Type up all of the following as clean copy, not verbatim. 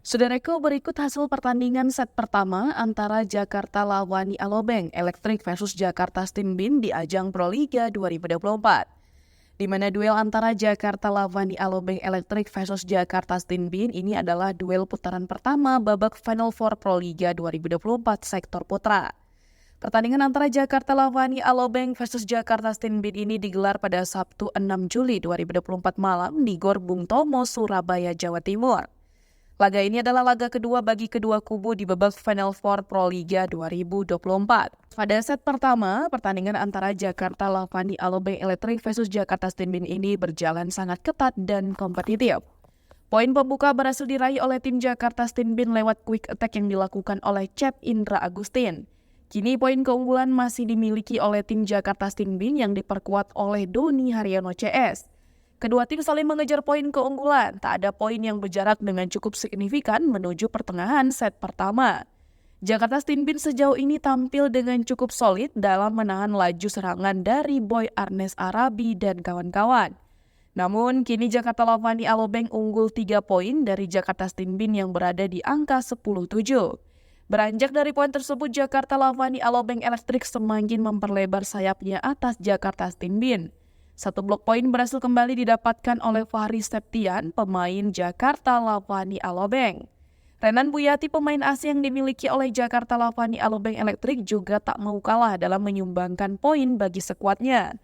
Saudaraku, berikut hasil pertandingan set pertama antara Jakarta Lawani Alobank Electric versus Jakarta Stinbin di ajang Proliga 2024. Di mana duel antara Jakarta Lawani Alobank Electric versus Jakarta Stinbin ini adalah duel putaran pertama babak Final Four Proliga 2024 sektor putra. Pertandingan antara Jakarta Lawani Alobank versus Jakarta Stinbin ini digelar pada Sabtu 6 Juli 2024 malam di Gor Bung Tomo, Surabaya, Jawa Timur. Laga ini adalah laga kedua bagi kedua kubu di babak Final Four Proliga 2024. Pada set pertama, pertandingan antara Jakarta Lawani Alobank Electric versus Jakarta Stinbin ini berjalan sangat ketat dan kompetitif. Poin pembuka berhasil diraih oleh tim Jakarta Stinbin lewat quick attack yang dilakukan oleh Cep Indra Agustin. Kini poin keunggulan masih dimiliki oleh tim Jakarta Stinbin yang diperkuat oleh Doni Haryono CS. Kedua tim saling mengejar poin keunggulan, tak ada poin yang berjarak dengan cukup signifikan menuju pertengahan set pertama. Jakarta Stinbin sejauh ini tampil dengan cukup solid dalam menahan laju serangan dari Boy Arnes Arabi dan kawan-kawan. Namun, kini Jakarta Lawani Alobank unggul 3 poin dari Jakarta Stinbin yang berada di angka 10-7. Beranjak dari poin tersebut, Jakarta Lawani Alobank Electric semakin memperlebar sayapnya atas Jakarta Stinbin. Satu blok poin berhasil kembali didapatkan oleh Fahri Septian, pemain Jakarta Lawani Alobank. Renan Buyati, pemain asing yang dimiliki oleh Jakarta Lawani Alobank Electric, juga tak mau kalah dalam menyumbangkan poin bagi skuadnya.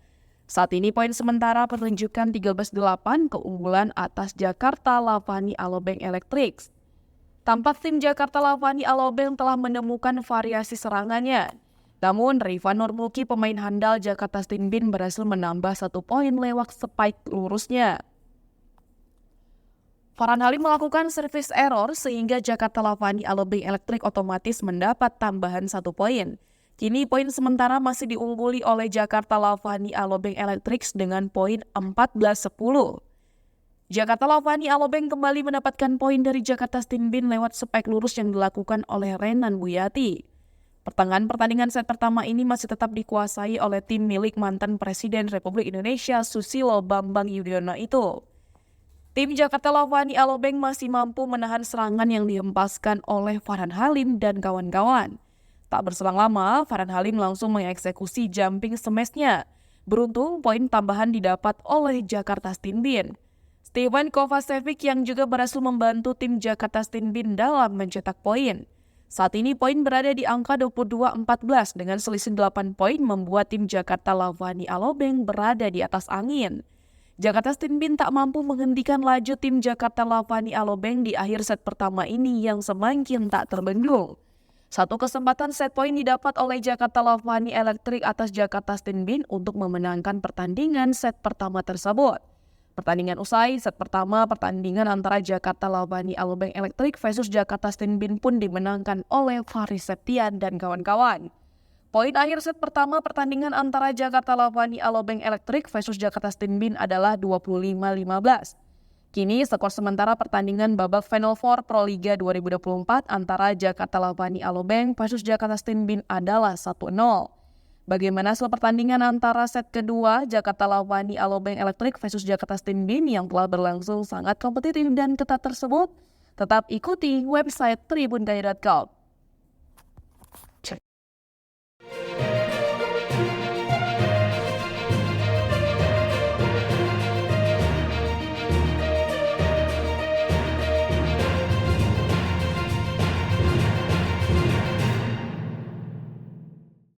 Saat ini poin sementara menunjukkan 13-8 keunggulan atas Jakarta Lawani Alobank Electric. Tampak tim Jakarta Lawani Alobank telah menemukan variasi serangannya. Namun, Rifan Nurmuki, pemain handal Jakarta Stinbin, berhasil menambah 1 poin lewat spike lurusnya. Farhan Halim melakukan service error sehingga Jakarta Lawani Alobank Electric otomatis mendapat tambahan 1 poin. Kini poin sementara masih diungguli oleh Jakarta Lawani Alobank Electric dengan poin 14-10. Jakarta Lawani Alobank kembali mendapatkan poin dari Jakarta Stinbin lewat spike lurus yang dilakukan oleh Renan Buyati. Pertengahan pertandingan set pertama ini masih tetap dikuasai oleh tim milik mantan Presiden Republik Indonesia Susilo Bambang Yudhoyono itu. Tim Jakarta Lawani Alobank masih mampu menahan serangan yang dihempaskan oleh Farhan Halim dan kawan-kawan. Tak berselang lama, Farhan Halim langsung mengeksekusi jumping smash-nya. Beruntung poin tambahan didapat oleh Jakarta Stinbin. Steven Kovacevic yang juga berhasil membantu tim Jakarta Stinbin dalam mencetak poin. Saat ini poin berada di angka 22-14 dengan selisih 8 poin membuat tim Jakarta Lawani Alobank berada di atas angin. Jakarta Stinbin tak mampu menghentikan laju tim Jakarta Lawani Alobank di akhir set pertama ini yang semakin tak terbendung. Satu kesempatan set poin didapat oleh Jakarta Lawani Electric atas Jakarta Stinbin untuk memenangkan pertandingan set pertama tersebut. Pertandingan usai, set pertama pertandingan antara Jakarta Lawani Alobank Electric versus Jakarta Stinbin pun dimenangkan oleh Fahri Septian dan kawan-kawan. Poin akhir set pertama pertandingan antara Jakarta Lawani Alobank Electric versus Jakarta Stinbin adalah 25-15. Kini skor sementara pertandingan babak Final Four Proliga 2024 antara Jakarta Lawani Alobank versus Jakarta Stinbin adalah 1-0. Bagaimana hasil pertandingan antara set kedua Jakarta Lawani Alobank Electric versus Jakarta Stinbin yang telah berlangsung sangat kompetitif dan ketat tersebut? Tetap ikuti website tribundaya.com.